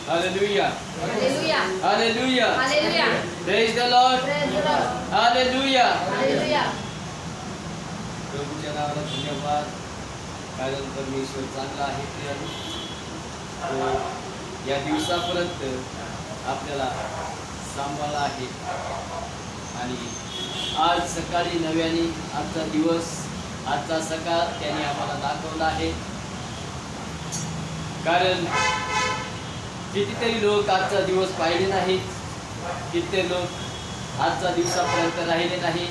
Hallelujah. Hallelujah. Hallelujah. Hallelujah. Praise the Lord. Praise the Lord. Hallelujah. Hallelujah. प्रभूच्या नावाला धन्यवाद. कारण परमेश्वर चांगला आहे. तो या दिवसापर्यंत आपल्याला सांभाळला आहे आणि आज सकाळी नव्याने आजचा दिवस आजचा सकाळ त्याने आम्हाला दाखवला आहे. कारण कितीतरी लोक आजचा दिवस पाहिले नाहीत, किती लोक आजचा दिवसापर्यंत राहिले नाही.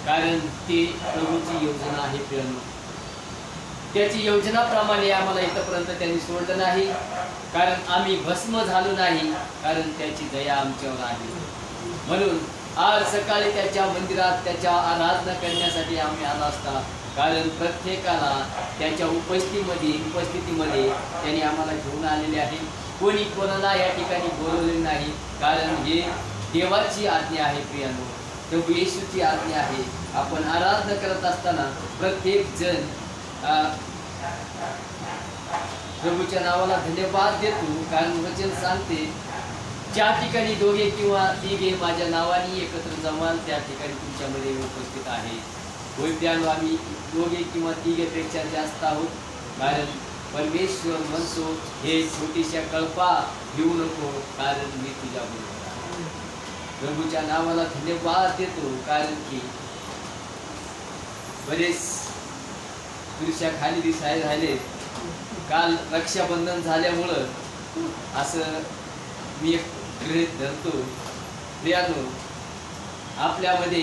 कारण ती प्रभूची योजना आहे प्रियांनो. त्याची योजनाप्रमाणे आम्हाला इथपर्यंत त्यांनी सोडलं नाही. कारण आम्ही भस्म झालो नाही, कारण त्याची दया आमच्यावर आहे. म्हणून आज सकाळी त्याच्या मंदिरात त्याच्या आराधना करण्यासाठी आम्ही आलो असता. कारण प्रत्येकाला त्याच्या उपस्थितीमध्ये त्यांनी आम्हाला घेऊन आलेले आहे. कोणी कोणाला या ठिकाणी बोलवले नाही. कारण हे देवाची आज्ञा आहे प्रियांनो, प्रभू येशूची आज्ञा आहे. आपण आराधना करत असताना प्रत्येक जण प्रभूच्या नावाला धन्यवाद देतो. कारण वचन सांगते, ज्या ठिकाणी दोघे किंवा तिघे माझ्या नावाने एकत्र जमाल त्या ठिकाणी तुमच्यामध्ये उपस्थित आहे. होय प्रियांनो, आम्ही दोघे किंवा तिघेपेक्षा जास्त आहोत. कारण परमेश्वर म्हणतो, हे छोटीशा कल्पा घेऊ नको, कारण मी तुझ्या बरोबर आहे. प्रभूच्या नावाला धन्यवाद देतो. कारण की बरेच पुरुषा खाली दिसायला राहिले. काल रक्षाबंधन झाल्यामुळं असं मी एक गृहीत धरतो. प्रियांनो, आपल्यामध्ये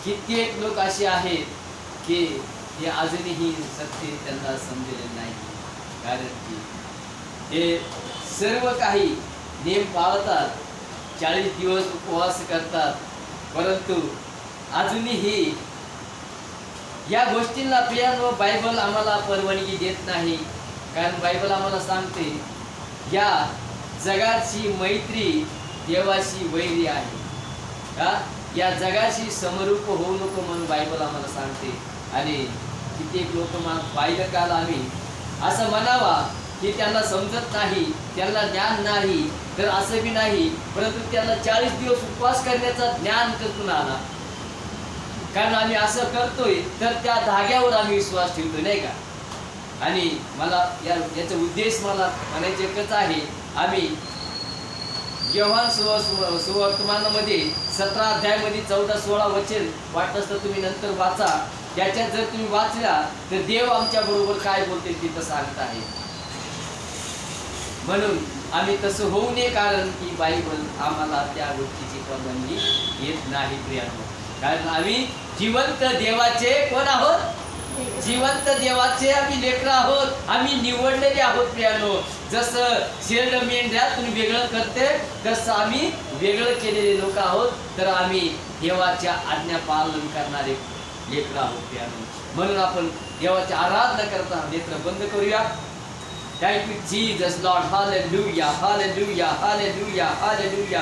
कित्येक लोक असे आहेत की हे अजूनही सत्य त्यांना समजलेले नाही. कारण की हे सर्व काही नेम पाळतात, 40 दिवस उपवास करतात, परंतु अजूनही या गोष्टींना प्रियांनो बायबल आम्हाला परवानगी देत नाही. कारण बायबल आम्हाला सांगते, या जगाची मैत्री देवाशी वैरी आहे. या जगाशी समरूप होऊ नको म्हणून बायबल आम्हाला सांगते. आणि कित्येक लोक पाहिलं काल आम्ही असं म्हणावा की त्यांना समजत नाही, त्यांना ज्ञान नाही, तर असं बी नाही. परंतु त्यांना 40 दिवस उपवास करण्याचा ज्ञान कुठून आला? कारण आम्ही असं करतोय तर त्या धाग्यावर आम्ही विश्वास ठेवतो, नाही का? आणि मला याचा उद्देश मला म्हणायचे एकच आहे. आम्ही योहान सुवर्तमानामध्ये 17 अध्यायामध्ये 14-16 वचन वाटत तर तुम्ही नंतर वाचा. त्याच्यात जर तुम्ही वाचला तर देव आमच्या बरोबर काय बोलते तिथं सांगत आहे. म्हणून आम्ही तसं होऊ नये, कारण की बायबल आम्हाला त्या गोष्टीची परवानगी येत नाही प्रियांनो. कारण आम्ही जिवंत देवाचे कोण आहोत? जिवंत देवाचे आम्ही लेकरं आहोत. आम्ही निवडलेले आहोत प्रियांनो. जसं शेरड मेंढ्यातून वेगळं करते तसं आम्ही वेगळं केलेले लोक आहोत. तर आम्ही देवाच्या आज्ञा पालन करणारे लेकरं आहोत प्रियांनो. म्हणून आपण देवाची आराधना करता नेत्र बंद करूया. Thank you Jesus Lord. Hallelujah, hallelujah, hallelujah, hallelujah.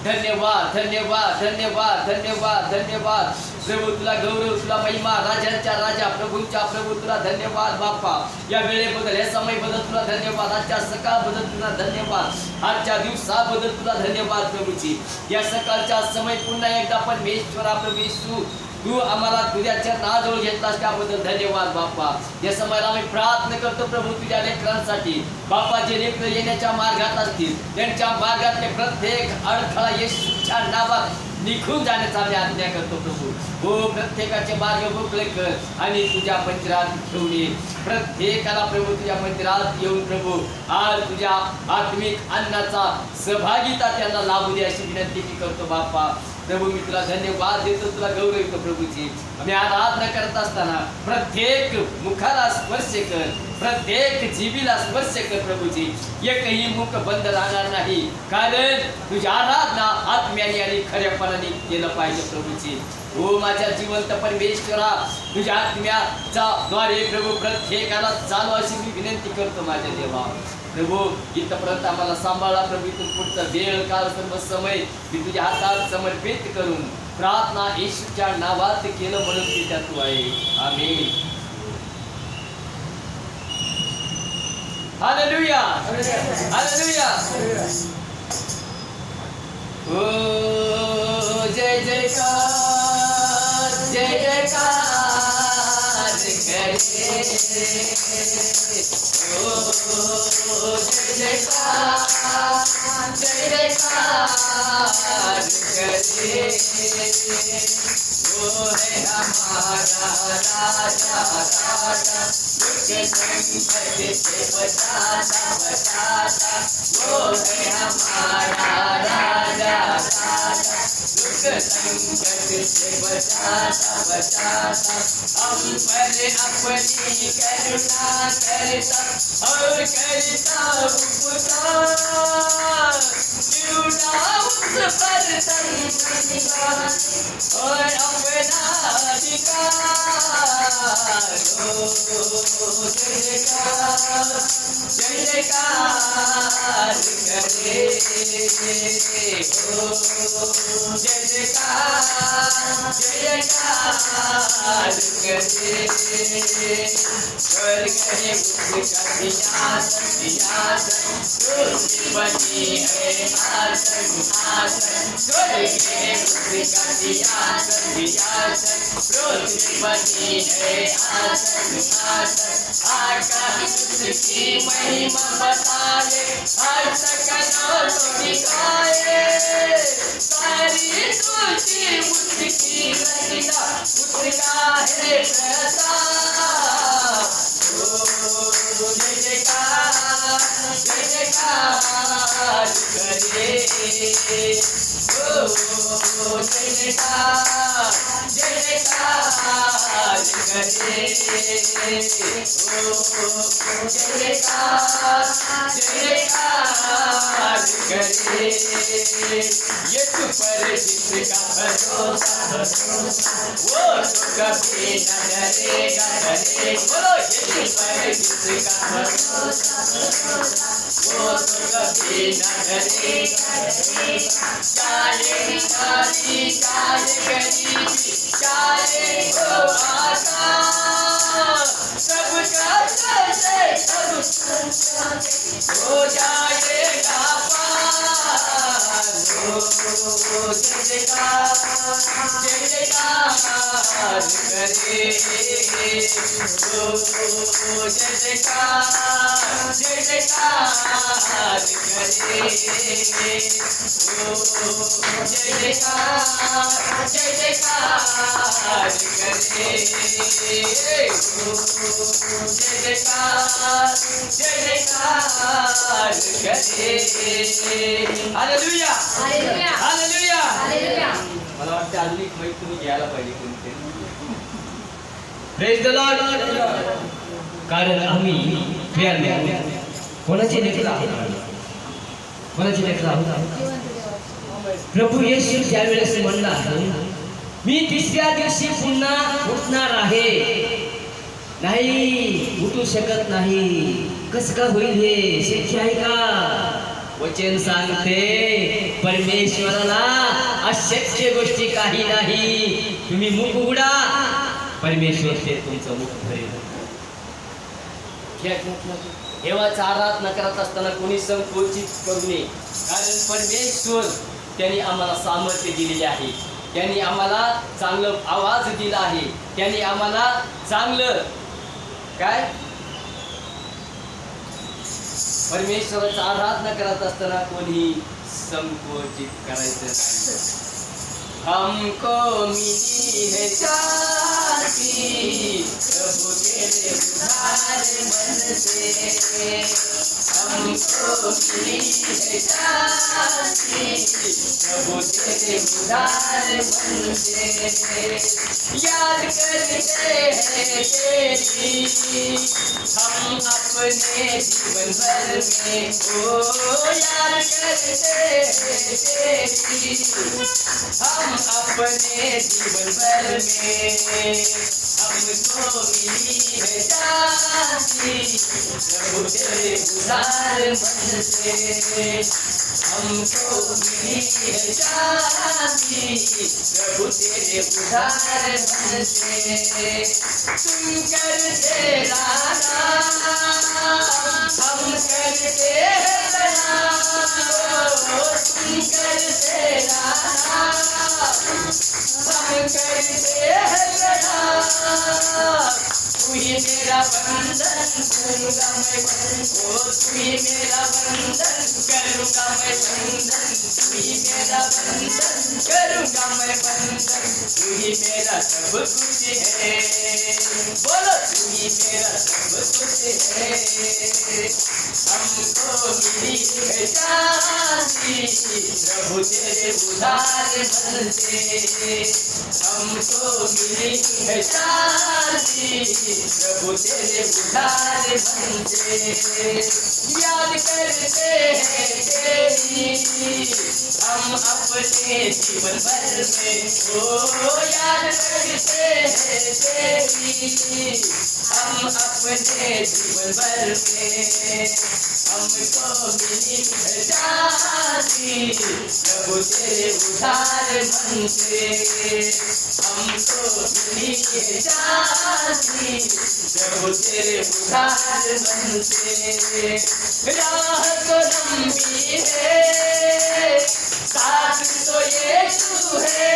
धन्यवाद, धन्यवाद, धन्यवाद, धन्यवाद, धन्यवाद. प्रभू तुला गौरव, तुला महिमा, राजांच्या राजा, प्रभूंच्या प्रभू तुला धन्यवाद बाप्पा. या वेळेबद्दल, या समयबद्दल तुला धन्यवाद. आजच्या सकाळबद्दल तुला धन्यवाद. आजच्या दिवसाबद्दल तुला धन्यवाद प्रभूची. या सकाळच्या समय पुन्हा एकदा परमेश्वरा प्रभू येशू तू आम्हाला तुझ्याच्या नाजवळ घेतलास त्याबद्दल धन्यवाद बाप्पा. या समयाला आम्ही प्रार्थना करतो प्रभू तुझ्या लेकरांसाठी. बाप्पा, जे लेकर येण्याच्या मार्गात असतील त्यांच्या मार्गातले प्रत्येक अडथळा येशूच्या नावात निघून जाण्याचा आम्ही आज्ञा करतो प्रभू. हो, प्रत्येकाचे मार्ग मोकळे कर आणि तुझ्या मंदिरात घेऊन ये. प्रत्येकाला प्रभू तुझ्या मंदिरात येऊन प्रभू आज तुझ्या आत्मिक अन्नाचा सहभागिता त्यांना लाभू दे अशी विनंती मी करतो बाप्पा. प्रभू, मी तुला धन्यवाद देतो, तुला गौरवितो प्रभूची. आम्ही आराधना करत असताना प्रत्येक मुखाला स्पर्श कर, प्रत्येक जीबीला स्पर्श कर प्रभूची. एकही मुख बंद राहणार नाही, कारण तुझी आराधना आत्म्याने आणि खऱ्यापणाने केलं पाहिजे प्रभूची. हो माझ्या जिवंत परमेश्वरा, तुझ्या आत्म्याचा द्वारे प्रभू प्रत्येकाला चालू अशी मी विनंती करतो माझ्या देवा. प्रभू, इथपर्यंत आम्हाला सांभाळा प्रभू. इथून पुढचा वेळ काळ सर्व समय मी तुझ्या हातात समर्पित करून प्रार्थना येशूच्या नावात केलं म्हणून की त्या तू आहे. आमेन. Hallelujah hallelujah. ओ जय जयकार जय जयकार करे. ओ जय जयकार जय जयकार करे. वो है हमारा राजा राजा, दुख संकट से बचाता बचाता. वो है हमारा राजा राजा, दुख संकट से बचाता बचाता. हम पर अपनी करुणा करता और करता उपकार. न्यूना उस पर संकट और अपना अधिकार. ओ जय जयकार जय जयकार करे. ओ जय जयकार जय जयकार करे. स्वर्ग है उसका सिंहासन सिंहासन, रोटी बनी है आसन आसन. स्वर्ग है उसका सिंहासन सिंहासन, रोटी बनी है आसन आसन. आकाश उसकी महिमा बताए, हर सकलों को दिखाए. सारी सृष्टि उसकी रचना, उसका है प्रताप. ओ जय जयकार जय जयकार करे. ओ जय जयकार जय जयकार करे. ओ जय जयकार जय जयकार करे. यीशु पर जिसका भरोसा वो तो कभी न डरेगा डरेगा. बोलो यीशु पर जिसका भरोसा वो तो कभी न डरेगा डरेगा. चाहे नारी चाहे गरीबी चाहे हो आसान, सबका से सब हो जाएगा पार. ओ जय जयकार जय जयकार करे. ओ जय जयकार जय जयकार करे. ओ जय जयकार जय जयकार करे. ओ जय जयकार जय जयकार करे. Hallelujah hallelujah hallelujah. हालेलुया. मला वाटतं अजून एक माहिती तुम्ही घ्यायला पाहिजे कोणते. Praise the Lord. कारण आम्ही कोणाचे लेकरं आहोत, कोणाचे लेकरं आहोत. प्रभू येशू ज्यावेळेस म्हणला मी तिसऱ्या दिवशी पुन्हा उठणार आहे, नाही उठू शकत नाही. कसं का होईल हे शक्य आहे का? वचन सांगते परमेश्वराला अशक्य गोष्टी काही नाही. तुम्ही मुख उघडा, परमेश्वर ते तुमचं मुख भरेल. देवाचा आराधना करत असताना कोणी संकोचित करू नये. कारण परमेश्वर त्यांनी आम्हाला सामर्थ्य दिलेले आहे. त्यांनी आम्हाला चांगलं आवाज दिला आहे. त्यांनी आम्हाला चांगलं काय परमेश्वराचा आराधना करत असताना कोणी संकोचित करायचं नाही. हमको मिली है शांति प्रभु तेरे उधार मन से. हमको मिली है शांति प्रभु तेरे उधार मन से. याद करते हैं तेरी हम अपने जीवन भर में. ओ याद करते हैं तेरी हम अपने जीवन भर में. हमको मिली है शांति प्रभु तेरे उधार मन से हमको मिली है शांति, प्रभु तेरे उधार मन से। तुम करते राना हम करते हैं बना, तुम करते राना हम करते हैं बना। तू ही मेरा बंधन करूँगा मैं बंधन, ओ तू ही मेरा बंधन करूँगा मैं बंधन, तू ही मेरा बंधन करूँगा मैं बंधन, तू ही मेरा सब कुछ है। बोलो तू ही मेरा सब कुछ है। हमको मिली है शांति, प्रभु तेरे उधार मन से हमको मिली है शांति, प्रभु तेरे उधार मन से। याद करते हैं तेरी हम अपने जीवन भर में, ओ याद करते हैं तेरी हम अपने जीवन भर में। हमको मिली है शांति, प्रभु तेरे उधार मन से हमको मिली है शांति, प्रभु तेरे उधार मन से। राह तो लंबी है साथ तो यीशु है,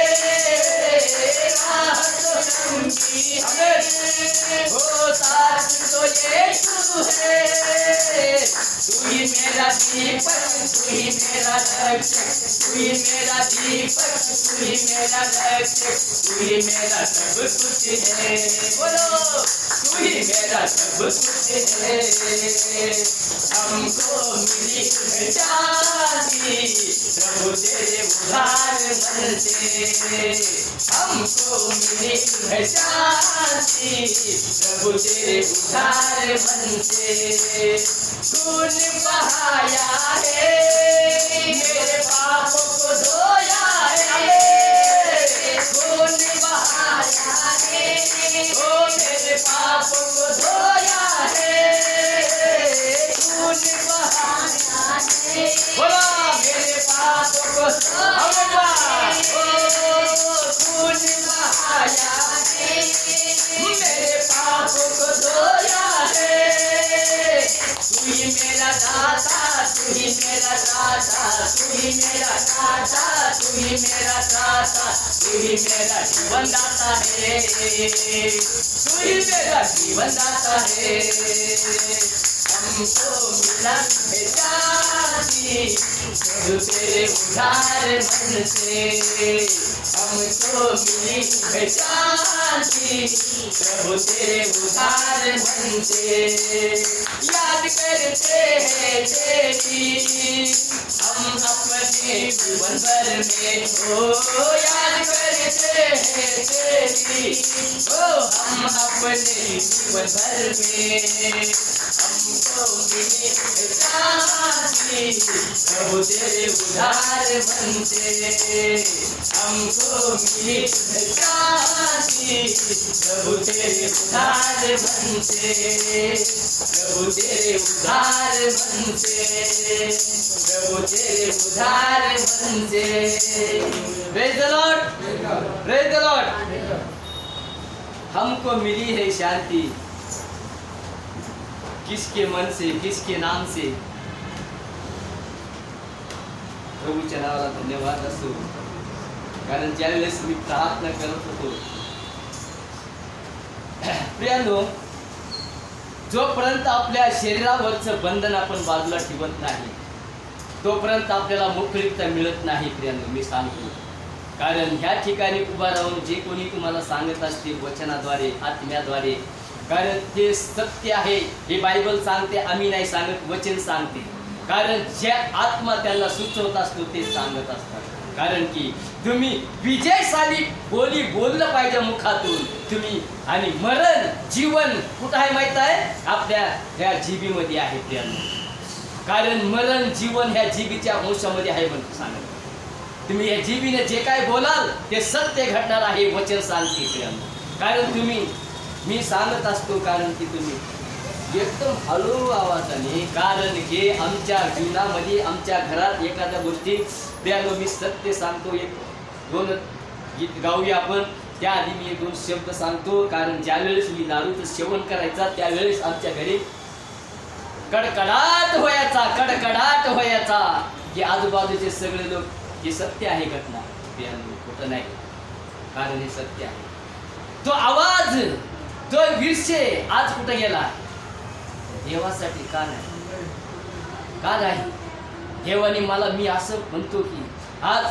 राह तो लंबी है ओ साथ तो यीशु है। तू ही मेरा दीपक, तू ही मेरा रक्षक, तू ही मेरा दीपक, तू ही मेरा रक्षक, तू ही मेरा सब कुछ है। बोलो तू ही मेरा सब कुछ है। हमको मिली है शांति, प्रभु तेरे उधार मन से हमको मिली है शांति, प्रभु तेरे उधार मन से। तूने बहाया है मेरे पापों को धोया है, तूने बहाया है ओ मेरे पापों को धोया है, तूने बहाया है बोला मेरे पापों को तूने बहाया है मेरे पापों को धोया है। तू ही मेरा दाता, तू ही मेरा दाता, तू ही मेरा दाता, तू ही मेरा दाता, तू ही मेरा जीवन दाता है, तू ही मेरा जीवन दाता है। हमको मिला है शांति, प्रभु तेरे उधार मन से हमको मिली है शांति, प्रभु तेरे उधार मन से। याद करते हैं तेरी हम अपने जीवन भर में, ओ याद करते हैं तेरी ओ हम अपने जीवन भर में। हमको मिली है शांति, प्रभु तेरे उधार मन से हमको मिली है शांति, प्रभु तेरे उधार मन से, प्रभु तेरे उधार मन से, प्रभु तेरे उधार मन से। Praise the Lord, praise the Lord. हमको मिली है शांति किसके मन से, किसके नाम से? प्रभूच्या नावाला धन्यवाद असो, कारण ज्यावेळेस मी प्रार्थना करत होतो प्रियांनो, जोपर्यंत आपल्या शरीरावरचं बंधन आपण बाजूला ठेवत नाही तोपर्यंत आपल्याला मोकळीकता मिळत नाही प्रियांनो, मी सांगतो. कारण ह्या ठिकाणी उभा राहून जे कोणी तुम्हाला सांगत असतील वचनाद्वारे, आत्म्याद्वारे, कारण ते सत्य आहे, हे बायबल सांगते, आम्ही नाही सांगत, वचन सांगते. कारण जे आत्मा त्यांना सुचवत असतो ते सांगत असतात. कारण की तुम्ही विजयशाली बोली बोललं पाहिजे मुखातून तुम्ही, आणि मरण जीवन कुठं आहे माहित आहे? आपल्या ह्या जिभेमध्ये आहे प्रियांनो. कारण मरण जीवन ह्या जिभेच्या अंशामध्ये आहे म्हणून सांगत. तुम्ही या जिभेने जे काय बोलाल ते सत्य घडणार आहे, वचन सांगते प्रियांनो. कारण तुम्ही, मी सांगत असतो कारण की तुम्ही एकदम हळू आवाजाने, कारण की आमच्या जीवनामध्ये आमच्या घरात एखाद्या गोष्टी द्यालो. मी सत्य सांगतो, एक दोन गीत गाऊया आपण. त्याआधी मी एक दोन शब्द सांगतो, कारण ज्यावेळेस मी दारूचं सेवन करायचा त्यावेळेस आमच्या घरी कडकडाट व्हायचा, कडकडाट व्हायचा. की आजूबाजूचे सगळे लोक, हे सत्य आहे घटना, खोटं नाही, कारण हे सत्य आहे. तो आवाज, तो विषय आज कुठे गेला? देवासाठी का नाही? का नाही? देवाने मला, मी असं म्हणतो की आज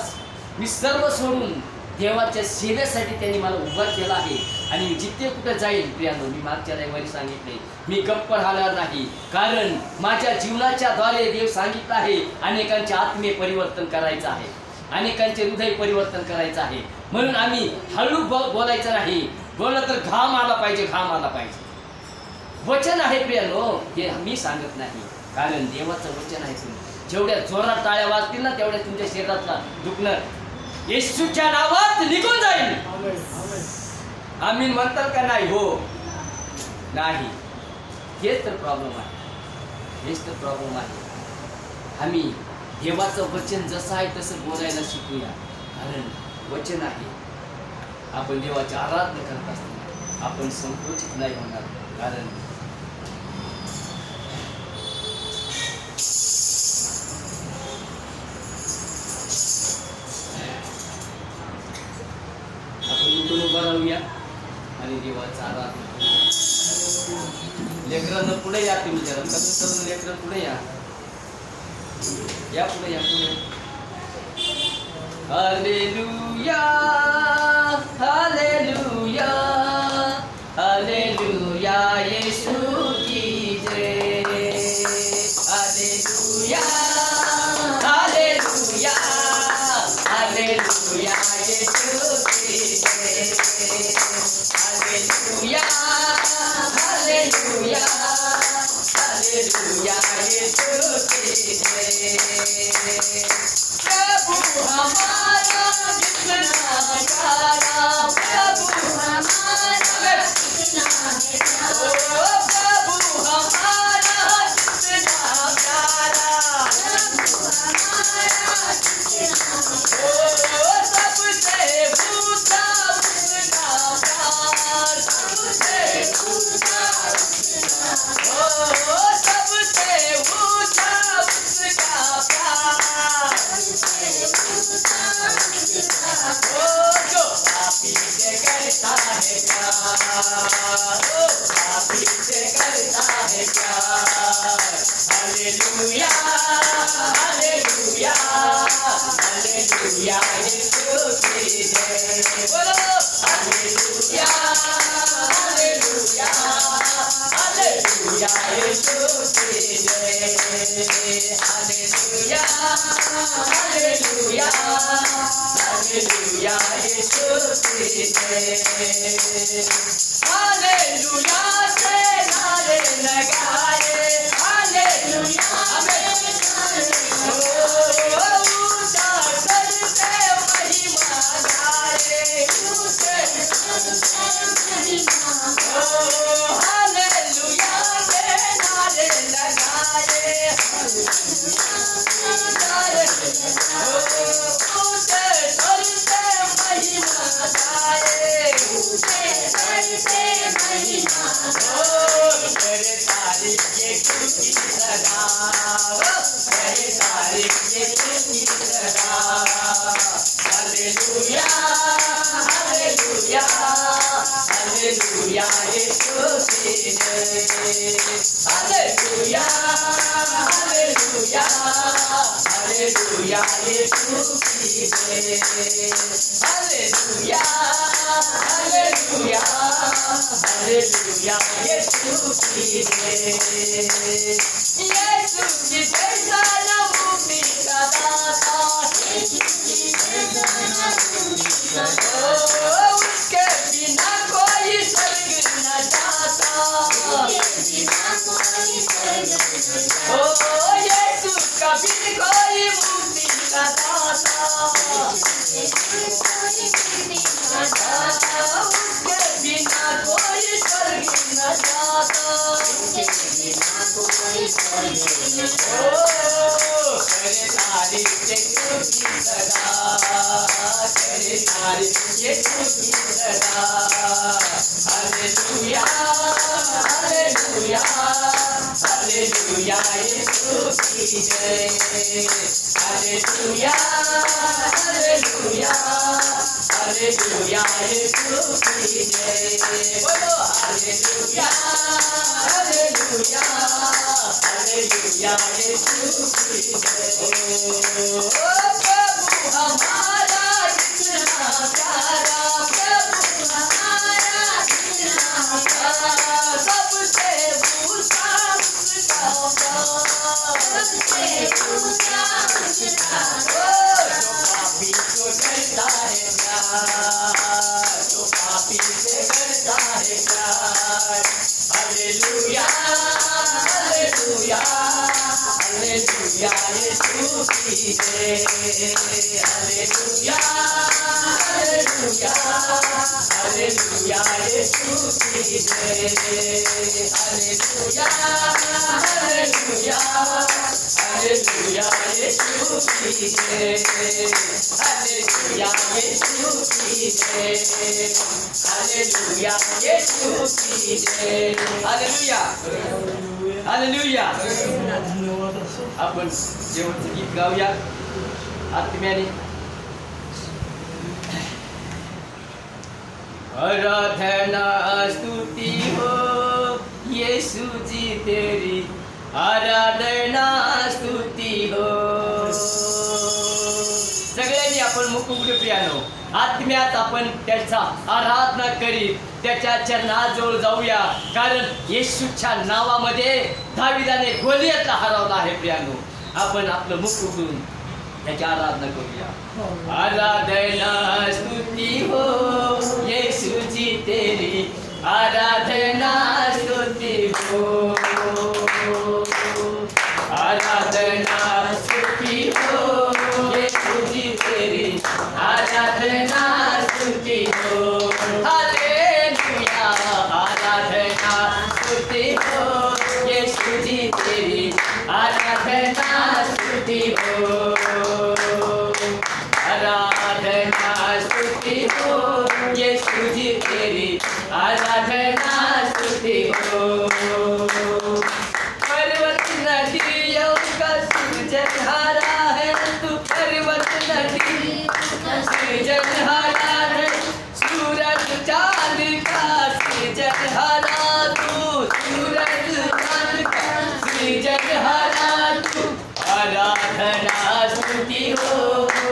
मी सर्व सोडून देवाच्या सेवेसाठी त्यांनी मला उभा केला आहे. आणि जिथे कुठे जाईल प्रियानो, मी मागच्या रविवारी सांगितले, मी गप्प राहणार नाही, कारण माझ्या जीवनाच्या द्वारे देव सांगितलं आहे अनेकांचे आत्मे परिवर्तन करायचं आहे, अनेकांचे हृदय परिवर्तन करायचं आहे. म्हणून आम्ही हळू बोलायचं नाही. बोललं तर घाम आला पाहिजे, घाम आला पाहिजे. वचन आहे प्रियानो, हे मी सांगत नाही, कारण देवाचं वचन आहे. जेवढ्या जोरात टाळ्या वाजतील ना, तेवढ्या तुमच्या शरीरातला दुखणं येशूच्या नावात निघून जाईल. आम्ही म्हणतात का नाही? हो नाही. हेच तर प्रॉब्लेम आहे, हेच तर प्रॉब्लेम आहे. आम्ही देवाचं वचन जसं आहे तसं बोलायला शिकूया, कारण वचन आहे. आपण देवाची आराधना करत असताना आपण संकोचित नाही होणार, कारण आपण उभा राहूया आणि देवाचा आराधना. लेकरांना पुढे या, तुम्ही जरा करून लेकरं पुढे या, या पुढे, या पुढे. हालेलुया, हालेलुया, हालेलुया, येशू की जय. हालेलुया, हालेलुया, हालेलुया, येशू की जय. हालेलुया, हालेलुया, हालेलुया, येशू की जय. प्रभु हमारा कितना प्यारा, प्रभु हमारा कितना प्यारा, प्रभु हमारा कितना प्यारा, प्रभु हमारा कितना प्यारा, सबसे ऊंचा उसका प्यार, सबसे ऊंचा उसका प्यार, सबसे ऊंचा उसका प्यार, जो पापी से करता है प्यार, पापी से करता है प्यार. हालेलुया, हालेलुया, हालेलुया, यीशु की जय. बोलो हालेलुया, हालेलुया, हालेलुया, यीशु की जय. हालेलुया, हालेलुया, हालेलुया, यीशु की जय. हालेलुया से नारे लगाए, हालेलुया में ऊंचा स्वर से महिमा गाए, हालेलुया में नारे लगाए, मेरे तारीफ ये खुशी सदा, मेरे तारीफ ये खुशी सदा. हालेलुया, हालेलुया, हालेलुया, यीशु की जय. हालेलुया, हालेलुया, हालेलुया, यीशु की जय. हालेलुया, हालेलुया, हालेलुया, यीशु की जय. यीशु की जैसा न मुक्ति का दाता, उसके बिना कोई स्वर्ग न जाता. यीशु का बिन कोई मुक्ति का दाता, उसके बिना कोई स्वर्ग न जाता. हालेलुया हालेलुया यीशु की जय हालेलुया हालेलुया हालेलुया यीशु की जय बोलो हालेलुया हालेलुया हालेलुया यीशु की जय ओ प्रभु हमारा कितना प्यारा प्रभु हमारा कितना प्यारा सबसे ऊंचा उसका सबसे ऊंचा उसका जो पापी को करता है प्यार जो पापी से करता है प्यार हालेलुया हालेलुया हालेलुया यीशु की जय हालेलुया हालेलुया हालेलुया यीशु की जय हालेलुया हालेलुया हालेलुया यीशु की जय हालेलुया यीशु की जय हालेलुया यीशु की जय हालेलुया हालेलुया आपण जेवणचं गीत गाऊया आत्म्याने आराधना स्तुति हो यीशु जी तेरी आराधना स्तुति हो सगळ्यांनी आपण मुख उघडे प्रियानो आत्म्यात आपण त्याचा आराधना करीत त्याच्या चरणाजवळ जाऊया कारण येशूच्या नावामध्ये दाविदाने गोलियतला हरवला आहे प्रियानो आपण आपलं मुख उघडून त्याची आराधना करूया आराधना स्तुति हो यीशु जी तेरी आराधना स्तुति हो आराधना स्तुति हो यीशु जी तेरी आराधना स्तुति हो हालेलुया आराधना स्तुति हो यीशु जी तेरी आराधना स्तुति हो आराधना स्तुति हो यीशु जी तेरी आराधना स्तुति हो पर्वत नदियों का सृजनहारा है तू पर्वत नदी का सृजनहारा है सूरज चांद का सृजनहारा तू सूरज चांद का सृजनहारा तू आराधना स्तुति हो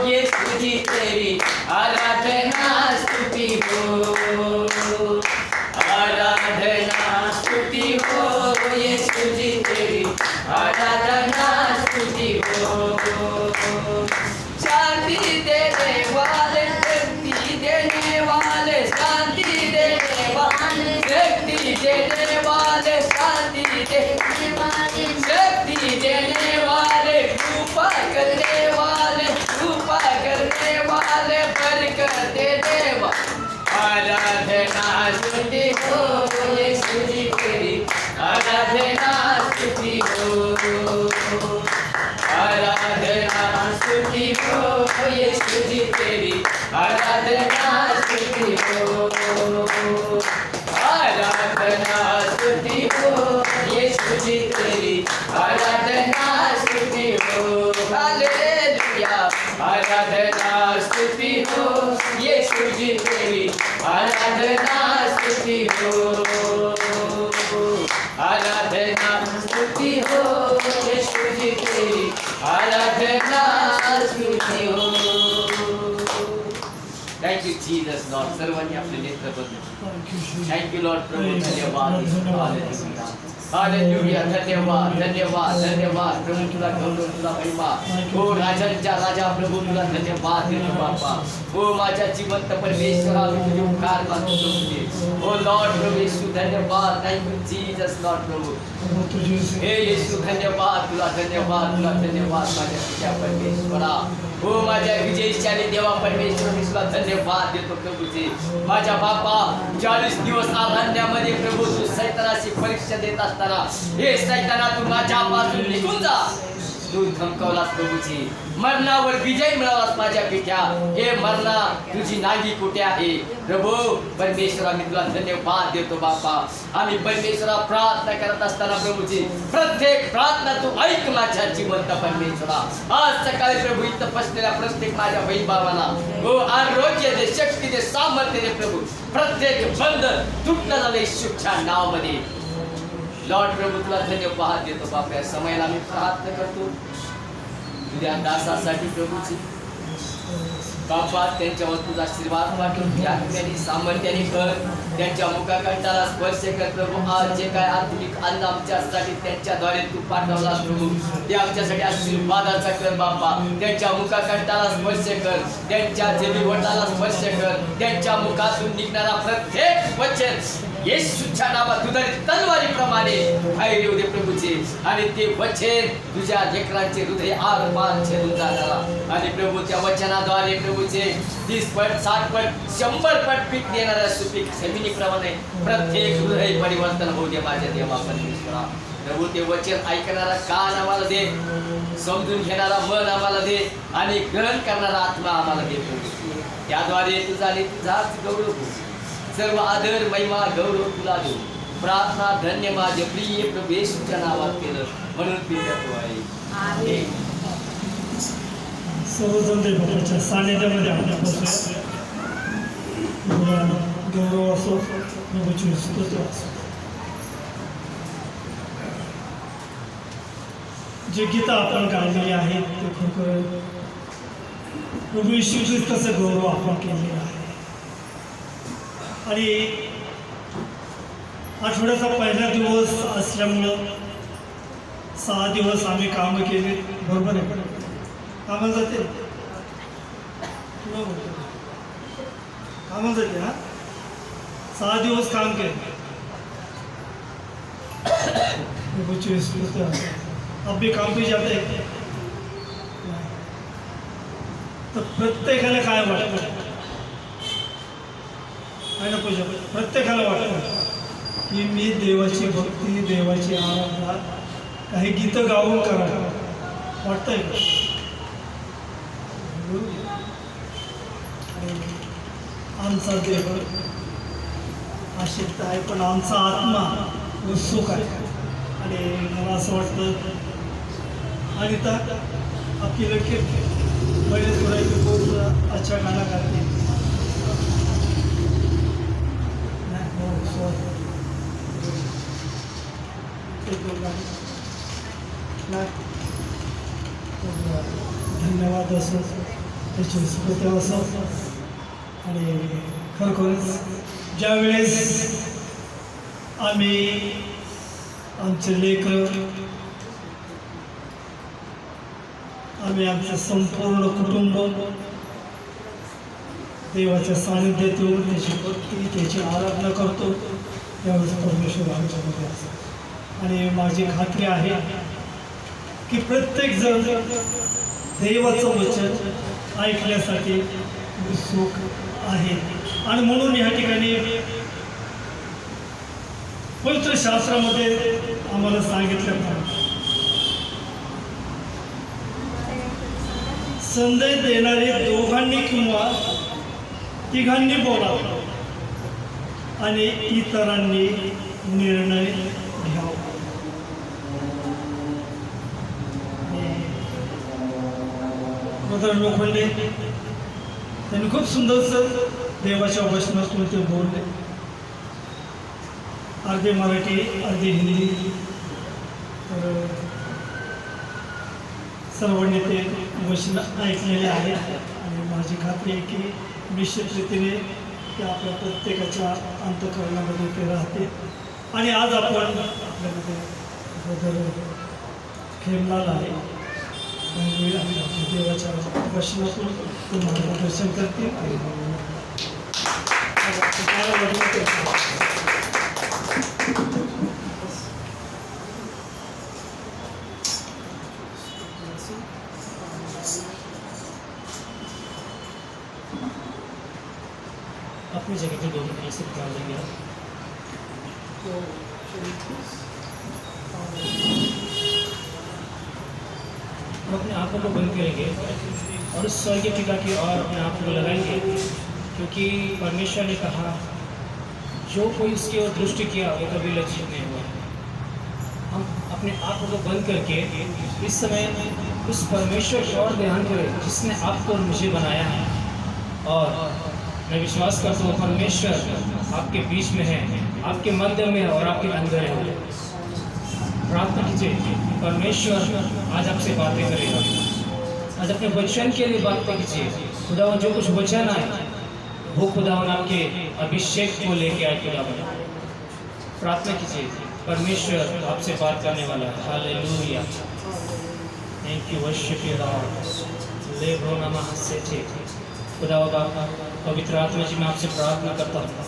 यीशु जी तेरी आराधना स्तुति हो आराधना स्तुति हो यीशु जी तेरी आराधना स्तुति हो शांति देने वाले शक्ति देने वाले शांति देने वाले शक्ति देने वाले शांति देने वाले शक्ति देने वाले कृपा करने वाले बरकत देने वाले आराधना स्तुति हो यीशु जी तेरी आराधना स्तुति हो आराधना स्तुति हो यीशु जी तेरी आराधना स्तुति हो आराधना स्तुति हो यीशु जी तेरी आराधना स्तुति हो हालेलुया आराधना स्तुति हो यीशु जी तेरी आराधना स्तुति हो आराधना स्तुति हो यीशु जी तेरी आराधना स्तुति हो थैंक यू जीसस लॉर्ड सर्वांनी आपले नेत्र बदलू थैंक यू लॉर्ड प्रभू धन्यवाद हालेलुया धन्यवाद धन्यवाद धन्यवाद प्रभू तुला गौरव तुला महिमा ओ राजांच्या राजा प्रभू तुला धन्यवाद देतो बाप्पा ओ माझ्या जिवंत परमेश्वरा तुझे उपकार मानतो ओ लॉर्ड प्रभू येशू धन्यवाद थँक यू जीसस लॉर्ड प्रभू हे येशू धन्यवाद तुला धन्यवाद माझ्या तुझ्या परमेश्वरा ओ माझ्या विजयशाली देवा परमेश्वर मी तुला धन्यवाद देतो प्रभूजी माझ्या बाप्पा 40 दिवस आरण्यामध्ये प्रभू तू सैतानाची परीक्षा देत असताना हे सैताना तू माझ्यापासून निघून जा तू धमकावलास प्रभूजी मरणावर विजय मिळालास माझ्या पित्या. हे मरणा तुझी नागी कुठे आहे. प्रभू परमेश्वरा मी तुला धन्यवाद देतो बापा. आम्ही परमेश्वरा प्रार्थना करत असताना प्रभूची प्रत्येक प्रार्थना तू ऐक माझ्या जिवंत परमेश्वरा. आज सकाळी प्रभू इथं बसलेल्या प्रत्येक माझ्या बहीण भावाला हो आरोग्य दे, शक्ती दे, सामर्थ्य दे प्रभू. प्रत्येक बंधन तुटलं झालं येशूच्या नावामध्ये. लॉर्ड प्रभू तुला धन्यवाद देतो बापा. या समयाला मी प्रार्थना करतो तुझ्या दासासाठी प्रभूची बापा. त्यांच्यावर तुझा आशीर्वाद पाठवून तुझ्या आत्म्याने सामर्थ्याने कर. त्यांच्या मुखाकंठाला स्पर्श कर प्रभू. आज जे काय आत्मिक अन्न आमच्यासाठी त्यांच्याद्वारे तू पाठवला प्रभू ते आमच्यासाठी आशीर्वादाचा कर बापा. त्यांच्या मुखाकंठाला स्पर्श कर, त्यांच्या जिभेवटाला स्पर्श कर. त्यांच्या मुखातून निघणारा प्रत्येक वचन येशूच्या नावात दुधारी तलवारीप्रमाणे बाहेर येऊ दे प्रभूचे. आणि ते वचन तुझ्या लेकरांचे हृदय आरपार छेदून जाणारा आणि प्रभू त्या वचनाद्वारे प्रभूचे 30 पट 60 पट 100 पट पीक देणाऱ्या सुपीक जमिनीप्रमाणे प्रत्येक हृदय परिवर्तन होऊ दे माझ्या देवा परमेश्वरा. प्रभू ते वचन ऐकणारा कान आम्हाला दे, समजून घेणारा मन आम्हाला दे आणि ग्रहण करणारा आत्मा आम्हाला दे प्रभू. त्याद्वारे तुझा आणि तुझाच गौरव हो. सर्व आदर महिमा गौरव तुला देऊ. प्रार्थना धन्य माझे प्रिय प्रभू येशूच्या नावात केलं म्हणून पितो आहे. आमेन. सर्वजण देवाच्या सानिध्यामध्ये आपण बसूया. गौरव असो, प्रभूची स्तुती असो. जे गीता आपण गायलेली आहे ते खूप प्रभू येशू ख्रिस्ताचं गौरव आपण केलेलं आहे. आणि आठवड्याचा पहिला दिवस असल्यामुळं 6 दिवस आम्ही कामं केली. बरोबर आहे, कामाला जाते कामाला जाते. हा 6 दिवस काम केलं. अब भी काम पे जाते हैं. तर प्रत्येकाला काय वाटतं आहे ना पूजा, प्रत्येकाला वाटतं की मी देवाची भक्ती, देवाची आराधना काही गीतं गाऊन करावं वाटतंय का? आमचा देव आशिक्त आहे, पण आमचा आत्मा उत्सुक आहे. आणि मला असं वाटतं आणि तर आपली लकी पहिले थोडा बहुत अच्छा गाना गाते. धन्यवाद असो, त्याची स्मृती असो. आणि खरोखरच ज्यावेळेस आम्ही आमचे लेकरं, आम्ही आमचं संपूर्ण कुटुंब देवाच्या सानिध्यात येऊन त्याची भक्ती, त्याची आराधना करतो, त्यावेळेस परमेश्वर आमच्यामध्ये असतो. आणि माझी खात्री आहे की प्रत्येकजण देवाचं वचन ऐकण्यासाठी उत्सुक आहे. आणि म्हणून या ठिकाणी पवित्र शास्त्रामध्ये आम्हाला सांगितल्याप्रमाणे संदेश देणारे दोघांनी किंवा तिघांनी बोलावं आणि इतरांनी निर्णय घ्यावा. लोखंडे त्यांनी खूप सुंदरसं देवाच्या वचनातून ते बोलले. अर्धे मराठी अर्धे हिंदी. तर सर्वांनी ते वचन ऐकलेले आहेत आणि माझी खात्री आहे की निश्चित रीतीने ते आपल्या प्रत्येकाच्या अंतःकरणामध्ये ते राहते. आणि आज आपण आपल्यामध्ये ब्रदर खेमलाल आहे, देवाच्या वचनातून ते मार्गदर्शन करतील. अपनी जगह की दोनों ऐसे कर लेंगे. हम अपने आंखों को बंद करेंगे और उस स्वर्गीय पिता की ओर अपने आप को लगाएंगे, क्योंकि परमेश्वर ने कहा जो कोई उसकी ओर दृष्टि किया वो कभी लज्जित नहीं हुआ। हम अपने आंखों को बंद करके इस समय उस परमेश्वर की ओर ध्यान करें जिसने आपको और मुझे बनाया है। और मैं विश्वास करता हूँ परमेश्वर आपके बीच में है, आपके मध्य में है और आपके अंदर है। प्रार्थना कीजिए, परमेश्वर आज आपसे बातें करेगा। आज अपने वचन के लिए बात कीजिए। खुदावन जो कुछ वचन आए वो खुदावन आपके अभिषेक को लेके आए। खुदावन प्रार्थना कीजिए, परमेश्वर आपसे बात करने वाला है। Hallelujah, thank you, worship you Lord. ले ब्रो नमः से खुदा बाप, पवित्र आत्मा जी मैं आपसे प्रार्थना करता हूँ,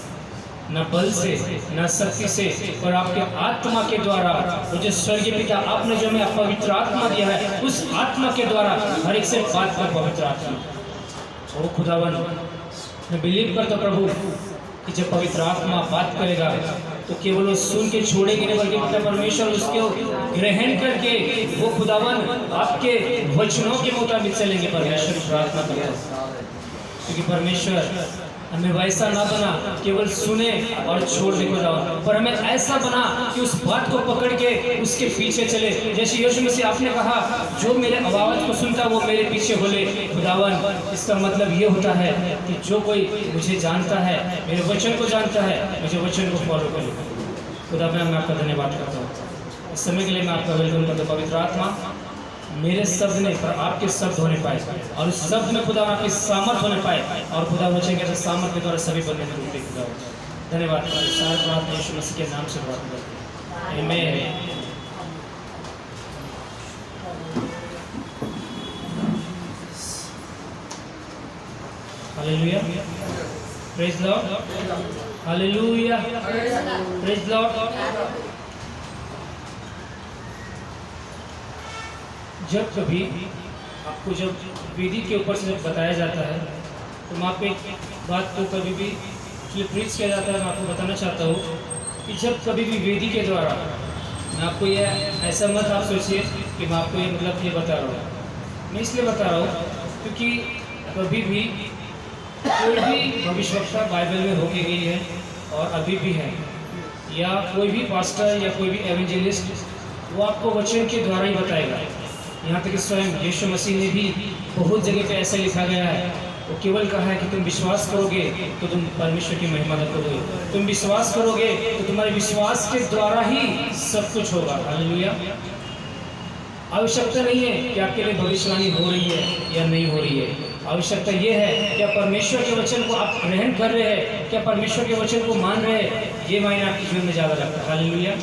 न बल से न शक्ति से पर आपके आत्मा के द्वारा, वो जो स्वर्गीय पिता आपने जो हमें पवित्र आत्मा दिया है उस आत्मा के द्वारा हर एक से बात कर। पवित्र आत्मा ओ खुदावन, मैं बिलीव करता प्रभु कि जब पवित्र आत्मा बात करेगा तो केवल वो सुन के छोड़ेंगे नहीं, बल्कि पिता परमेश्वर उसको ग्रहण करके वो खुदावन आपके वचनों के मुताबिक चलेंगे। परमेश्वर प्रार्थना करता हूँ, क्योंकि परमेश्वर हमें वैसा ना बना केवल सुने और छोड़ दे खुदावन, पर हमें ऐसा बना कि उस बात को पकड़ के उसके पीछे चले। जैसे यीशु मसीह आपने कहा जो मेरे आवाज़ को सुनता वो मेरे पीछे बोले। खुदावन, इसका मतलब ये होता है कि जो कोई मुझे जानता है, मेरे वचन को जानता है, मुझे वचन को फॉलो करे। खुदा मैं आपका धन्यवाद करता हूँ। इस समय के लिए मैं आपका वेलकम करता हूँ। पवित्र आत्मा मेरे शब्द नहीं पर आपके शब्द होने पाए और उस शब्द में खुदा आपकी सामर्थ होने पाए और खुदा मुझे कहते सामर्थ के द्वारा सभी बंधन टूटे। खुदा धन्यवाद। सारे प्रार्थना यीशु मसीह के नाम से प्रार्थना करते हैं, आमीन। Hallelujah, praise Lord, hallelujah, praise Lord. जब कभी आपको जब वेदी के ऊपर से जब बताया जाता है तो वहाँ पे एक बात को कभी भी प्रीच किया जाता है। मैं आपको बताना चाहता हूँ कि जब कभी भी वेदी के द्वारा, मैं आपको ये ऐसा मत आप सोचिए कि मैं आपको ये मतलब ये बता रहा हूँ। मैं इसलिए बता रहा हूँ क्योंकि कभी भी कोई भी भविष्यवक्ता बाइबल में होके गई है और अभी भी है, या कोई भी पास्टर या कोई भी एवेंजलिस्ट, वो आपको वचन के द्वारा ही बताएगा। यहाँ तक कि स्वयं यीशु मसीह ने भी बहुत जगह पे ऐसा लिखा गया है, वो केवल कहा है कि तुम विश्वास करोगे तो तुम परमेश्वर की महिमा करोगे, तुम विश्वास करोगे तो तुम्हारे विश्वास के द्वारा ही सब कुछ होगा। हालेलुया। आवश्यकता नहीं है कि आपके लिए भविष्यवाणी हो रही है या नहीं हो रही है। आवश्यकता ये है क्या परमेश्वर के वचन को आप ग्रहण कर रहे हैं, क्या परमेश्वर के वचन को मान रहे हैं। ये मायने आपके जीवन में ज़्यादा रखता है। हालेलुया।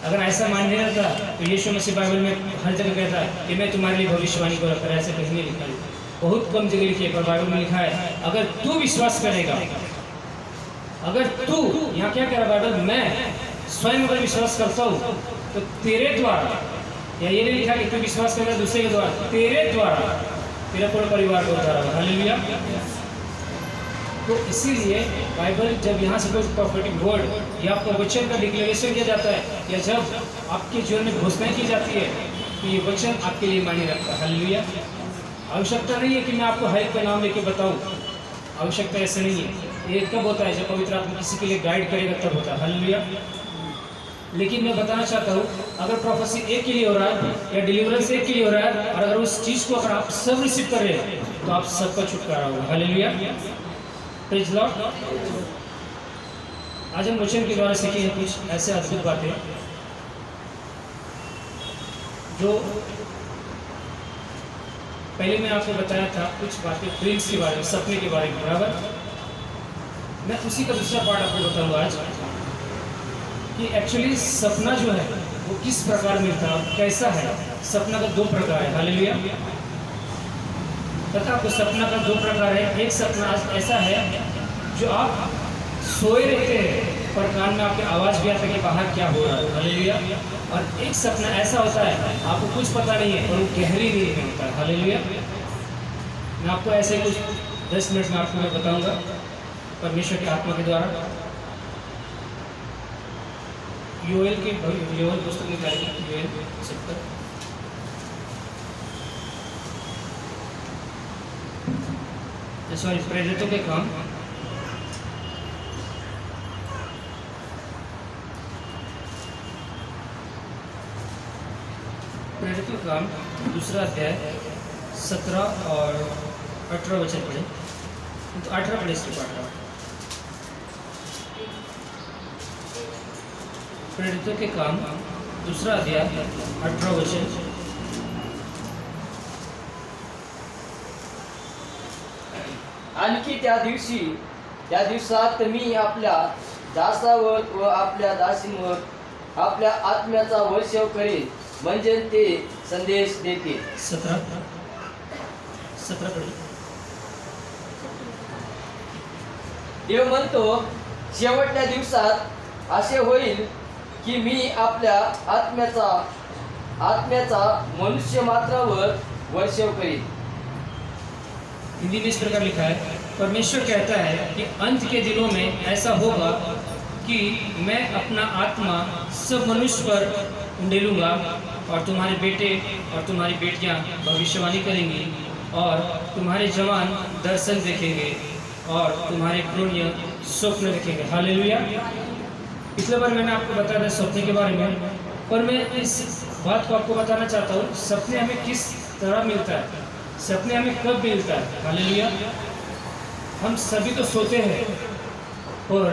अगर ऐसा मानने रहता तो यीशु मसीह बाइबल में हर जगह कहता है कि मैं तुम्हारे लिए भविष्यवाणी को रखता है। ऐसे कहीं नहीं लिखा है, बहुत कम जगह लिखी है, पर बाइबल में लिखा है अगर तू विश्वास करेगा, अगर तू, यहाँ क्या कह रहा है बाइबल, मैं स्वयं अगर विश्वास करता हूँ तो तेरे द्वारा, या ये नहीं लिखा कि तू विश्वास करेगा दूसरे के द्वारा, तेरे द्वारा तेरा पूरा परिवार को उद्धार होगा। हालेलुया। तो इसीलिए बाइबल जब यहाँ से कोई प्रॉफिटिक वर्ड या आपका वचन का डिक्लेरेशन किया जाता है, या जब आपके जीवन में घोषणाएं की जाती है, तो ये वचन आपके लिए मायने रखता है। हालेलुया। आवश्यकता नहीं है कि मैं आपको हर एक का नाम लेके बताऊं, आवश्यकता ऐसा नहीं है। ये कब होता है? जब पवित्र आत्मा किसी के लिए गाइड करेगा तब होता है। हालेलुया। लेकिन मैं बताना चाहता हूँ, अगर प्रोफेसी एक के लिए हो रहा है या डिलीवरेंस एक के लिए हो रहा है, और अगर उस चीज़ को अगर आप सब रिसीव कर रहे हैं तो आप सबका छुटकारा होगा। हालेलुया। Praise Lord. आज हम वचन के द्वारा सीखे हैं कुछ ऐसे अद्भुत बातें जो पहले मैं आपको बताया था, कुछ बातें ड्रीम्स के बारे में, सपने के बारे में, बराबर। मैं उसी का दूसरा पार्ट आपको बताऊंगा आज कि एक्चुअली सपना जो है वो किस प्रकार मिलता है, कैसा है। सपना का दो प्रकार है। हालेलुया। पता आपको सपना का दो प्रकार है। एक सपना ऐसा है जो आप सोए रहते हैं पर कान में आपकी आवाज़ भी आता है कि बाहर क्या हो रहा है। हालेलुया। और एक सपना ऐसा होता है आपको कुछ पता नहीं है और वो गहरी नींद में होता है। हालेलुया। मैं आपको ऐसे कुछ 10 मिनट में आपको मैं बताऊंगा परमेश्वर की आत्मा के द्वारा। योएल पुस्तक निकालिए, योएल 70। सॉरी, प्रेरितों के काम प्रेरितों का काम दूसरा अध्याय 17 और 18 वचन पढ़े। तो 18 पढ़े इसके पाठ का। प्रेरितों के काम दूसरा अध्याय 18 वचन। आणखी त्या दिवसात मी आपल्या दासावर व आपल्या दासींवर आपल्या आत्म्याचा वर्षाव करेन, म्हणजे ते संदेश देतील. 17 पढ़े। देव म्हणतो, शेवटच्या दिवसात असे होईल की मी आपल्या आत्म्याचा मनुष्य मात्रावर वर्षाव करीन. हिंदी में इस प्रकार लिखा है, परमेश्वर कहता है कि अंत के दिनों में ऐसा होगा कि मैं अपना आत्मा सब मनुष्य पर उंडेलूंगा, और तुम्हारे बेटे और तुम्हारी बेटियां भविष्यवाणी करेंगी, और तुम्हारे जवान दर्शन देखेंगे, और तुम्हारे पुण्य स्वप्न देखेंगे. हालेलुया. पिछले बार मैंने आपको बताया था सपने के बारे में, पर मैं इस बात को आपको बताना चाहता हूँ, सपने हमें किस तरह मिलता है, सपने हमें कब मिलता है. हालेलुया. हम सभी तो सोते हैं, और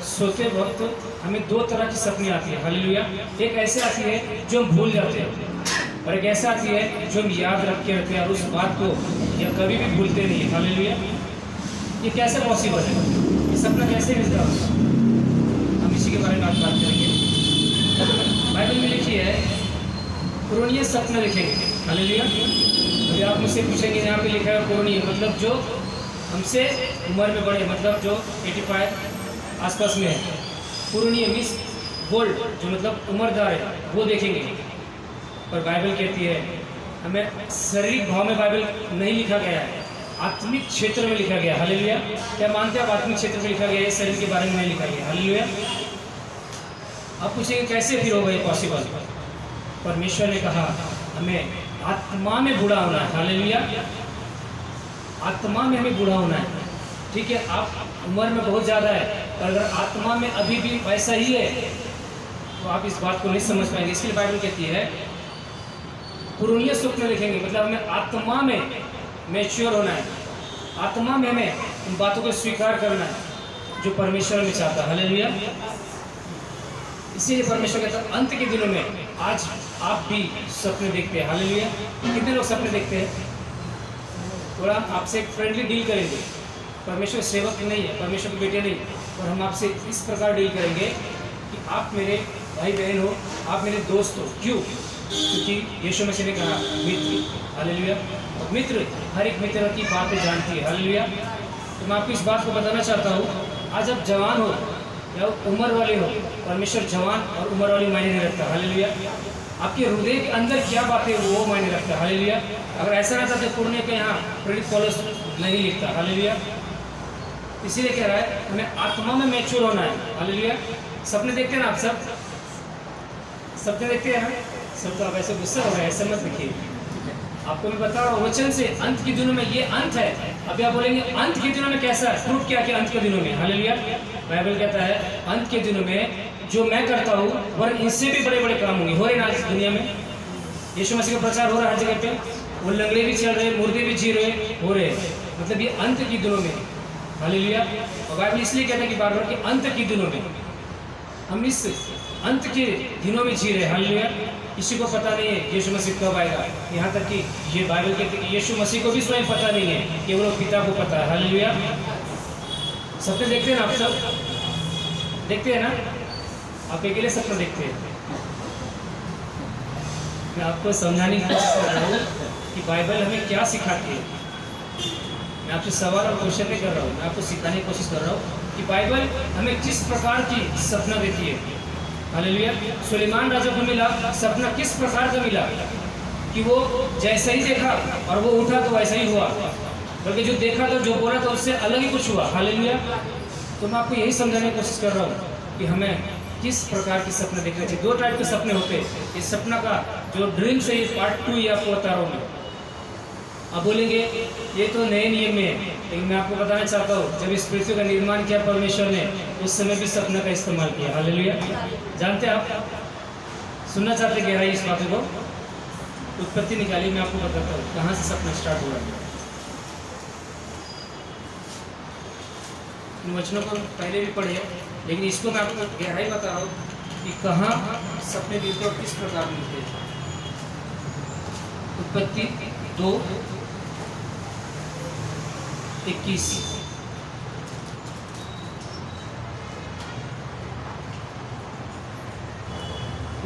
सोते वक्त हमें दो तरह की सपने आती है. हालेलुया. एक ऐसे आती है जो हम भूल जाते हैं, और एक ऐसा आती है जो हम याद रख के रखते हैं और उस बात को या कभी भी भूलते नहीं. हालेलुया. ये कैसे पॉसिबल है, ये सपना कैसे मिलता है, हम इसी के बारे में आज बात करेंगे. बाइबल में लिखी है, पुराने सपने लिखेंगे. हालेलुया. अभी आप मुझसे पूछेंगे, यहाँ पे लिखा है पुरानी, मतलब जो हमसे उम्र में बड़े, मतलब जो 85 आसपास में है. पुरानी मीन्स गोल्ड, जो मतलब उम्रदार है, वो देखेंगे. पर बाइबल कहती है हमें शारीरिक भाव में बाइबल नहीं लिखा गया है, आत्मिक क्षेत्र में लिखा गया. हालेलुया. क्या मानते हैं आप, आत्मिक क्षेत्र में लिखा गया है, शरीर के बारे में नहीं लिखा गया. हालेलुया. आप पूछेंगे कैसे फिर होगा ये पॉसिबल. परमेश्वर ने कहा हमें आत्मा में बूढ़ा होना है. हालेलुया. आत्मा में हमें बूढ़ा होना है. ठीक है, आप उम्र में बहुत ज़्यादा है, पर अगर आत्मा में अभी भी वैसा ही है तो आप इस बात को नहीं समझ पाएंगे. इसलिए बाइबल कहती है पुराने स्वप्न लिखेंगे, मतलब हमें आत्मा में मैच्योर होना है, आत्मा में हमें उन बातों को स्वीकार करना है जो परमेश्वर में चाहता है. हालेलुया. इसीलिए परमेश्वर कहता है अंत के दिनों में आज आप भी सपने देखते हैं. हालेलुया. कितने लोग सपने देखते हैं. थोड़ा आपसे एक फ्रेंडली डील करेंगे. परमेश्वर सेवक नहीं है, परमेश्वर के बेटे नहीं, और हम आपसे इस प्रकार डील करेंगे कि आप मेरे भाई बहन हो, आप मेरे दोस्त हो. क्यों? क्योंकि यीशु मसीह ने कहा मित्र. हालेलुया. और मित्र हर एक मित्र की बातें जानती है. हालेलुया. तो मैं आपको इस बात को बताना चाहता हूँ, आज आप जवान हो या उम्र वाले हो, परमेश्वर जवान और उम्र वाली मायने नहीं रखता. हालेलुया. आपके हृदय के अंदर क्या बातें वो मायने रखता है. हालेलुया. अगर ऐसा रहता तो पुण्य के यहाँ प्रेरित पौलुस नहीं लिखता. हालेलुया. इसीलिए कह रहा है हमें आत्मा में मैच्योर होना है. हालेलुया. सपने देखते हैं ना आप सब, सपने देखते हैं ना सब. तो आप ऐसे गुस्सा हो रहे हैं, ऐसे मत देखिए. आपको मैं बता रहा हूँ वचन से, अंत के दिनों में ये अंत है. अभी आप बोलेंगे अंत के दिनों में कैसा है, प्रूफ क्या कि अंत के दिनों में. हालेलुया. बाइबल कहता है अंत के दिनों में जो मैं करता हूँ वरन इनसे भी बड़े बड़े काम होंगे. हो रहे ना इस दुनिया में, यीशु मसीह का प्रचार हो रहा है हर जगह पे, वो लंगड़े भी चल रहे, मुर्दे भी जी रहे, हो रहे. मतलब ये अंत के दिनों में. हालेलुया. और बाइबल इसलिए कहता है कि बार बार कि अंत के दिनों में, हम इस अंत के दिनों में जी रहे. हालेलुया. किसी को पता नहीं है यीशु मसीह कब आएगा. यहाँ तक कि ये बाइबल कहती है यीशु मसीह को भी स्वयं पता नहीं है, केवल पिता को पता है. हालेलुया. सपने देखते हैं ना आप सब, देखते हैं ना. आप अकेले सपने देखते हैं. मैं आपको समझाने की कोशिश कर रहा हूँ कि बाइबल हमें क्या सिखाती है. मैं आपसे सवाल और क्वेश्चन नहीं कर रहा हूँ, मैं आपको सिखाने की कोशिश कर रहा हूँ कि बाइबल हमें किस प्रकार की सपना देती है. हालेलुया. सुलेमान राजा को मिला सपना किस प्रकार का मिला कि वो जैसा ही देखा और वो उठा तो वैसा ही हुआ, बल्कि जो देखा था जो बोला था उससे अलग ही कुछ हुआ. हालेलुया. तो मैं आपको यही समझाने की कोशिश कर रहा हूँ कि हमें किस प्रकार के सपने देखने चाहिए. दो टाइप के सपने होते हैं. इस सपना का जो ड्रीम्स है, ये पार्ट 2 ये आपको बता रहा हूँ मैं. आप बोलेंगे ये तो नए नियम में है, लेकिन मैं आपको बताना चाहता हूँ जब इस पृथ्वी का निर्माण किया परमेश्वर ने उस समय भी सपना का इस्तेमाल किया। हालेलुया। जानते हैं आप, सुनना चाहते हैं गहराई इस बात को? उत्पत्ति निकाली, मैं आपको बताता हूँ कहाँ से सपना स्टार्ट हुआ। इन वचनों को पहले भी पढ़े, लेकिन इसको मैं आपको गहराई बता रहा हूँ कि कहाँ सपने मिलते और किस प्रकार मिलते हैं। उत्पत्ति 2:21।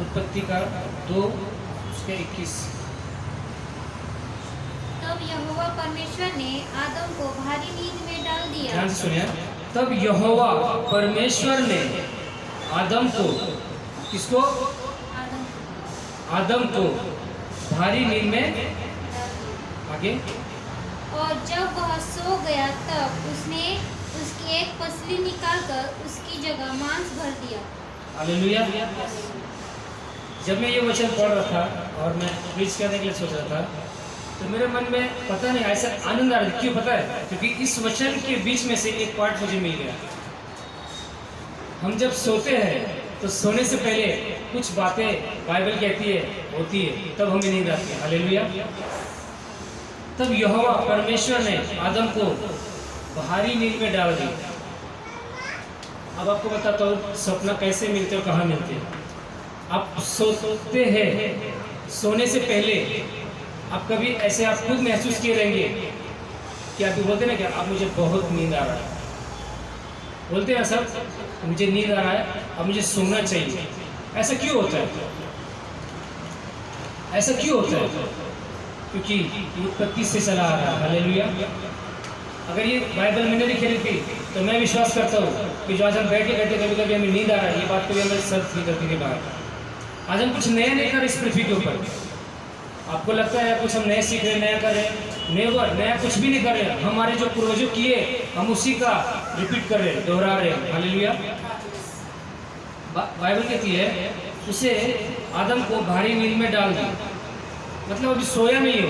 उत्पत्ति का 2:21। तब यहोवा परमेश्वर ने आदम को भारी नींद में डाल दिया। ध्यान से सुनिए। तब यहोवा परमेश्वर ने आदम को, किसको? आदम को भारी नींद में, आगे, और जब वह सो गया तब उसने उसकी एक पसली निकालकर उसकी जगह मांस भर दिया। हालेलुया। जब मैं ये वचन पढ़ रहा था और मैं प्रीच करने के लिए सोच रहा था, तो मेरे मन में पता नहीं ऐसा आनंद आ रहा था। क्यों पता है? क्योंकि इस वचन के बीच में से एक पार्ट मुझे मिल गया। हम जब सोते हैं तो सोने से पहले कुछ बातें बाइबल कहती है होती है, तब हमें नींद आती है। हालेलुया। तब यहोवा परमेश्वर ने आदम को भारी नींद में डाल दी। अब आपको बताता हूँ सपना कैसे मिलते और कहाँ मिलते हैं। आप सोते हैं, सोने से पहले आप कभी ऐसे आप खुद महसूस किए रहेंगे कि आप बोलते ना क्या, आप मुझे बहुत नींद आ रहा है, बोलते हैं सब, मुझे नींद आ रहा है, अब मुझे सोना चाहिए। ऐसा क्यों होता है? ऐसा क्यों होता है? क्योंकि उत्पत्ति से चला आ रहा है। हालेलुया। अगर ये बाइबल मैंने लिखी थी तो मैं विश्वास करता हूँ कि जो आज हम बैठ के करते कभी कभी हमें नींद आ रहा है, ये बात कभी हमें सर्च नहीं करती थी बाहर। आज हम कुछ नया नहीं कर इस पृथ्वी के ऊपर। आपको लगता है कुछ हम नए सीख रहे, नया कर रहे, नेवर, नया कुछ भी नहीं कर रहे। हमारे जो पूर्वजों किए हम उसी का रिपीट कर रहे, दोहरा रहे। हालेलुया। बाइबल कहती है उसे आदम को भारी नींद में डाल दी, मतलब अभी सोया नहीं हो,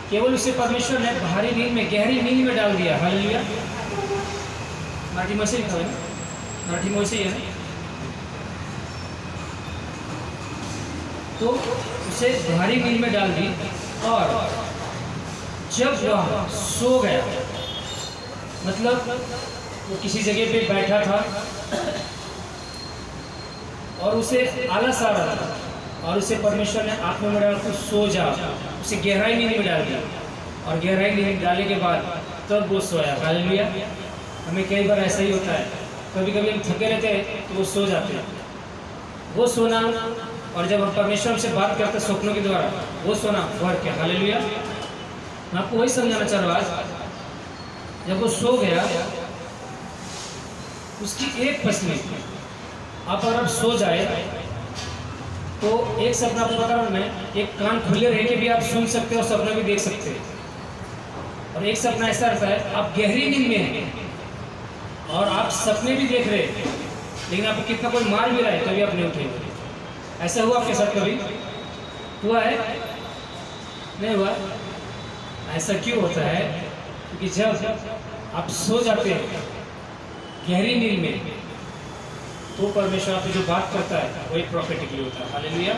केवल उसे परमेश्वर ने भारी नींद में, गहरी नींद में डाल दिया। हालेलुया। मराठी में से लिखा है, मराठी में वैसे ही है। तो उसे भारी नींद में डाल दी, और जब वह सो गया, मतलब वो किसी जगह पे बैठा था और उसे आलस आ रहा था, और उसे परमेश्वर ने आत्मा में डाल, सो जा, उसे गहराई नींद में डाल दिया। और गहराई नींद डालने के बाद तब वो सोया। हालेलुया। हमें कई बार ऐसा ही होता है, कभी कभी हम थके रहते हैं तो वो सो जाते हैं। वो सोना, और जब हम परमेश्वर से बात करते हैं स्वप्नों के द्वारा, वो सोना वर्क है। हालेलुया। मैं आपको वही समझाना चाह रहा हूँ आज। जब वो सो गया, उसकी एक पसली, आप अगर आप सो जाए तो एक सपना आपको बता रहा हूँ मैं, एक कान खुले रह के भी आप सुन सकते हो और सपना भी देख सकते हैं। और एक सपना ऐसा रहता है आप गहरी नींद में हैं और आप सपने भी देख रहे हैं, लेकिन आपको कितना कोई मार भी रहा है तभी आप नहीं उठेंगे। ऐसा हुआ आपके साथ कभी? हुआ है? नहीं हुआ? ऐसा क्यों होता है? क्योंकि जब आप सो जाते हैं गहरी नींद में, तो परमेश्वर आपसे जो बात करता है वही प्रॉफिटिकली होता है। हालेलुया।